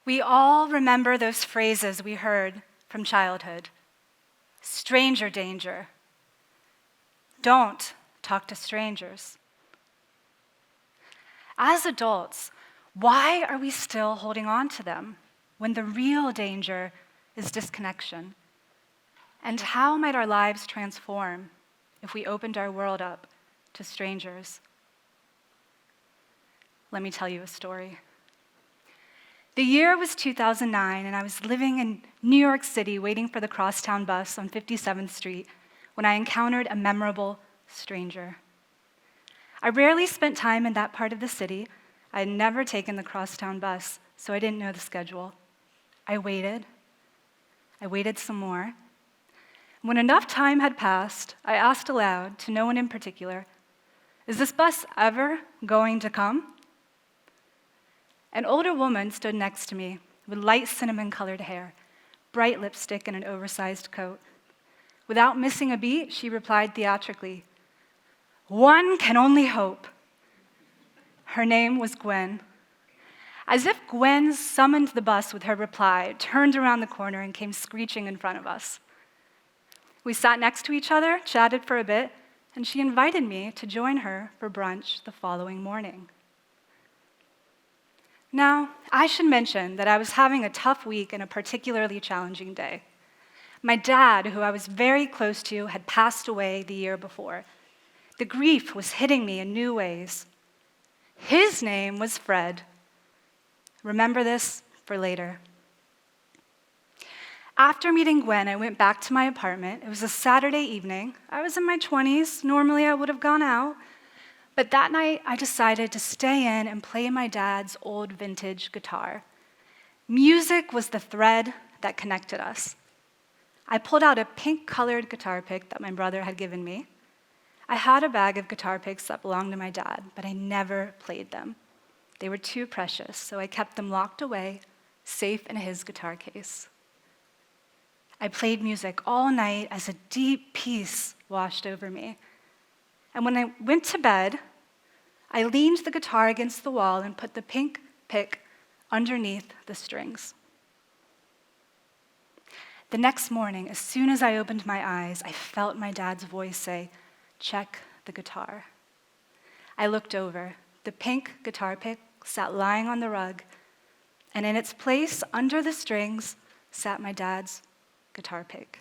We all remember those phrases we heard from childhood. Stranger danger. Don't talk to strangers. As adults, why are we still holding on to them when the real danger is disconnection? And how might our lives transform if we opened our world up to strangers? Let me tell you a story. The year was 2009, and I was living in New York City waiting for the crosstown bus on 57th Street when I encountered a memorable stranger. I rarely spent time in that part of the city. I had never taken the crosstown bus, so I didn't know the schedule. I waited some more. When enough time had passed, I asked aloud, to no one in particular, "Is this bus ever going to come?" An older woman stood next to me with light cinnamon-colored hair, bright lipstick, and an oversized coat. Without missing a beat, she replied theatrically, "One can only hope." Her name was Gwen. As if Gwen summoned the bus with her reply, turned around the corner and came screeching in front of us. We sat next to each other, chatted for a bit, and she invited me to join her for brunch the following morning. Now, I should mention that I was having a tough week and a particularly challenging day. My dad, who I was very close to, had passed away the year before. The grief was hitting me in new ways. His name was Fred. Remember this for later. After meeting Gwen, I went back to my apartment. It was a Saturday evening. I was in my 20s. Normally, I would have gone out. But that night, I decided to stay in and play my dad's old vintage guitar. Music was the thread that connected us. I pulled out a pink-colored guitar pick that my brother had given me. I had a bag of guitar picks that belonged to my dad, but I never played them. They were too precious, so I kept them locked away, safe in his guitar case. I played music all night as a deep peace washed over me. And when I went to bed, I leaned the guitar against the wall and put the pink pick underneath the strings. The next morning, as soon as I opened my eyes, I felt my dad's voice say, "Check the guitar." I looked over. The pink guitar pick sat lying on the rug, and in its place, under the strings, sat my dad's guitar pick.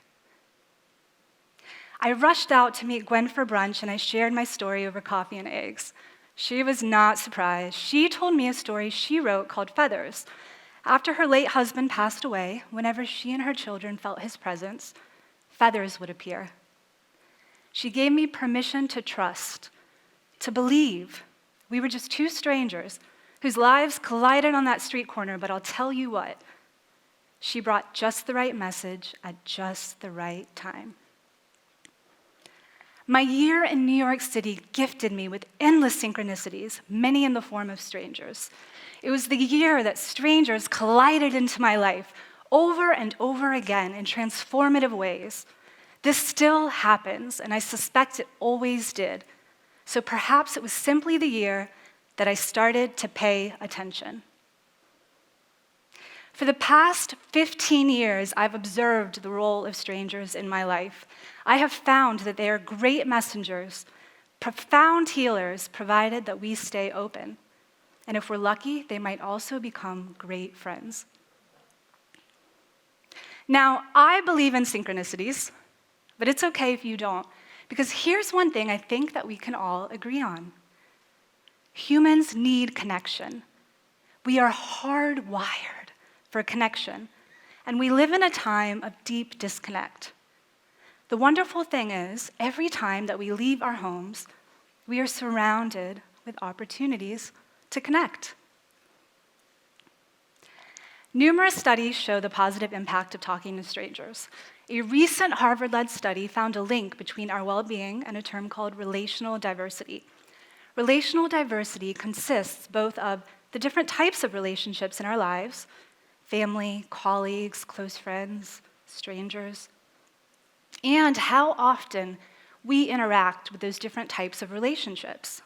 I rushed out to meet Gwen for brunch, and I shared my story over coffee and eggs. She was not surprised. She told me a story she wrote called Feathers. After her late husband passed away, whenever she and her children felt his presence, feathers would appear. She gave me permission to trust, to believe. We were just two strangers whose lives collided on that street corner, but I'll tell you what, she brought just the right message at just the right time. My year in New York City gifted me with endless synchronicities, many in the form of strangers. It was the year that strangers collided into my life over and over again in transformative ways. This still happens, and I suspect it always did. So perhaps it was simply the year that I started to pay attention. For the past 15 years, I've observed the role of strangers in my life. I have found that they are great messengers, profound healers, provided that we stay open. And if we're lucky, they might also become great friends. Now, I believe in synchronicities, but it's okay if you don't, because here's one thing I think that we can all agree on. Humans need connection. We are hardwired for connection, and we live in a time of deep disconnect. The wonderful thing is, every time that we leave our homes, we are surrounded with opportunities to connect. Numerous studies show the positive impact of talking to strangers. A recent Harvard-led study found a link between our well-being and a term called relational diversity. Relational diversity consists both of the different types of relationships in our lives, family, colleagues, close friends, strangers, and how often we interact with those different types of relationships.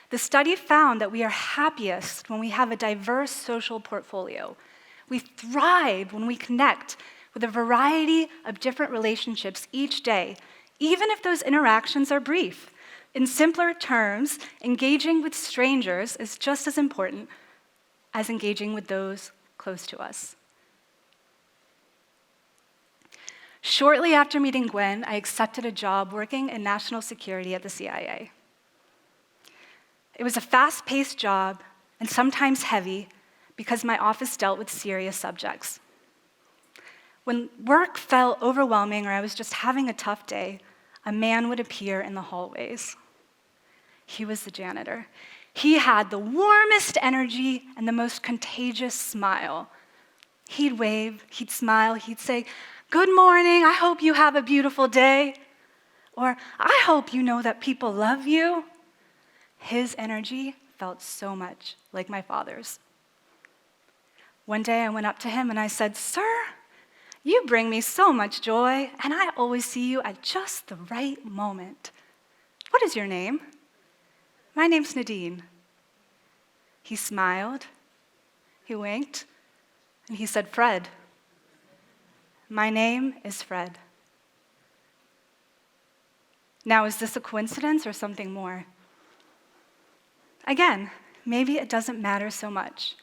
The study found that we are happiest when we have a diverse social portfolio. We thrive when we connect with a variety of different relationships each day, even if those interactions are brief. In simpler terms, engaging with strangers is just as important as engaging with those close to us. Shortly after meeting Gwen, I accepted a job working in national security at the CIA. It was a fast-paced job and sometimes heavy because my office dealt with serious subjects. When work felt overwhelming or I was just having a tough day, a man would appear in the hallways. He was the janitor. He had the warmest energy and the most contagious smile. He'd wave, he'd smile, he'd say, "Good morning, I hope you have a beautiful day." Or, "I hope you know that people love you." His energy felt so much like my father's. One day I went up to him and I said, "Sir, you bring me so much joy, and I always see you at just the right moment. What is your name?" "My name's Nadine." He smiled, he winked, and he said, "Fred. My name is Fred." Now, is this a coincidence or something more? Again, maybe it doesn't matter so much.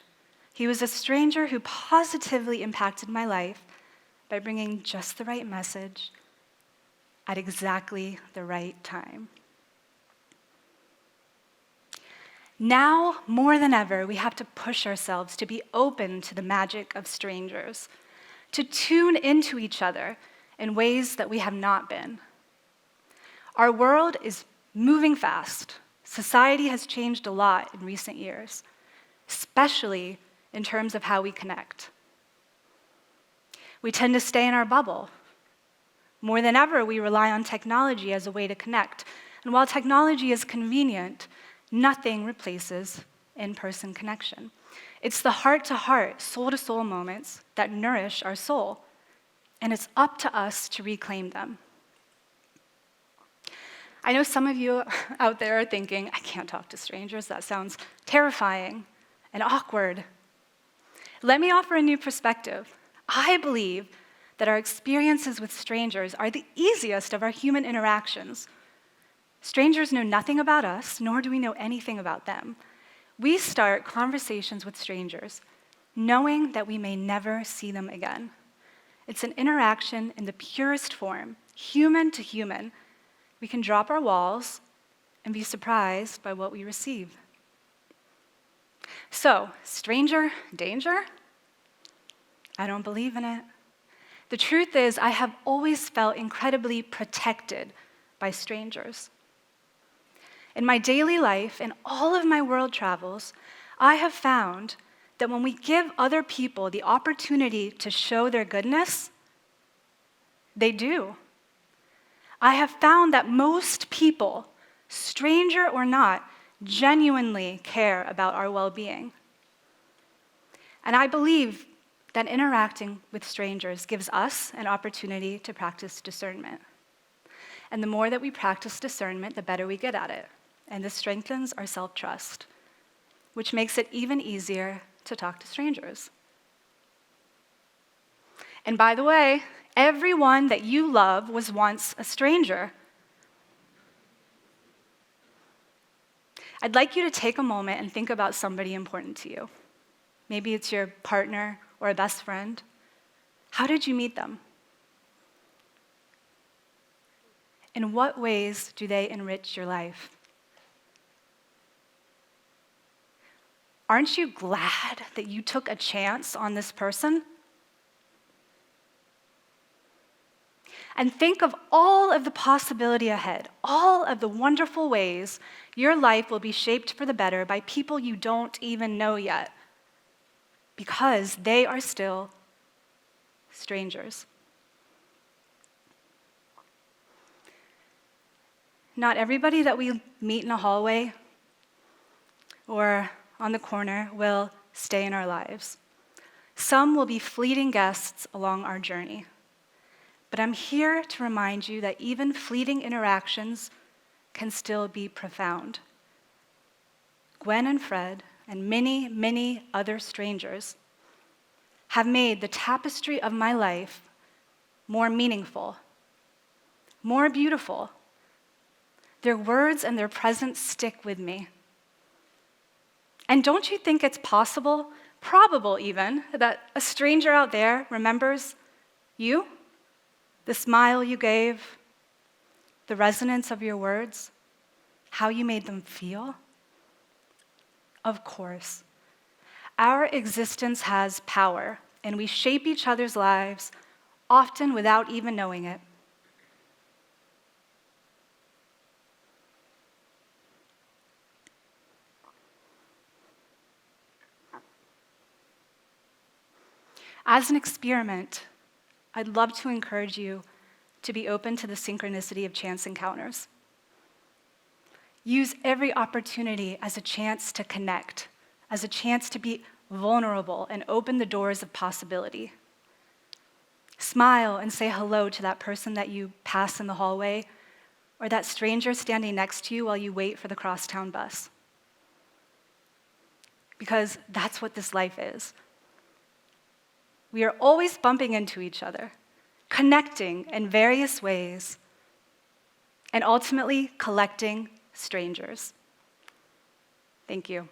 He was a stranger who positively impacted my life by bringing just the right message at exactly the right time. Now, more than ever, we have to push ourselves to be open to the magic of strangers, to tune into each other in ways that we have not been. Our world is moving fast. Society has changed a lot in recent years, especially in terms of how we connect. We tend to stay in our bubble. More than ever, we rely on technology as a way to connect. And while technology is convenient, nothing replaces in-person connection. It's the heart-to-heart, soul-to-soul moments that nourish our soul, and it's up to us to reclaim them. I know some of you out there are thinking, "I can't talk to strangers. That sounds terrifying and awkward." Let me offer a new perspective. I believe that our experiences with strangers are the easiest of our human interactions. Strangers know nothing about us, nor do we know anything about them. We start conversations with strangers, knowing that we may never see them again. It's an interaction in the purest form, human to human. We can drop our walls and be surprised by what we receive. So, stranger danger? I don't believe in it. The truth is, I have always felt incredibly protected by strangers. In my daily life and all of my world travels, I have found that when we give other people the opportunity to show their goodness, they do. I have found that most people, stranger or not, genuinely care about our well-being. And I believe that interacting with strangers gives us an opportunity to practice discernment. And the more that we practice discernment, the better we get at it. And this strengthens our self-trust, which makes it even easier to talk to strangers. And by the way, everyone that you love was once a stranger. I'd like you to take a moment and think about somebody important to you. Maybe it's your partner or a best friend. How did you meet them? In what ways do they enrich your life? Aren't you glad that you took a chance on this person? And think of all of the possibility ahead, all of the wonderful ways your life will be shaped for the better by people you don't even know yet, because they are still strangers. Not everybody that we meet in a hallway or on the corner will stay in our lives. Some will be fleeting guests along our journey. But I'm here to remind you that even fleeting interactions can still be profound. Gwen and Fred and many, many other strangers have made the tapestry of my life more meaningful, more beautiful. Their words and their presence stick with me. And don't you think it's possible, probable even, that a stranger out there remembers you, the smile you gave, the resonance of your words, how you made them feel? Of course. Our existence has power, and we shape each other's lives, often without even knowing it. As an experiment, I'd love to encourage you to be open to the synchronicity of chance encounters. Use every opportunity as a chance to connect, as a chance to be vulnerable and open the doors of possibility. Smile and say hello to that person that you pass in the hallway, or that stranger standing next to you while you wait for the crosstown bus. Because that's what this life is. We are always bumping into each other, connecting in various ways, and ultimately collecting strangers. Thank you.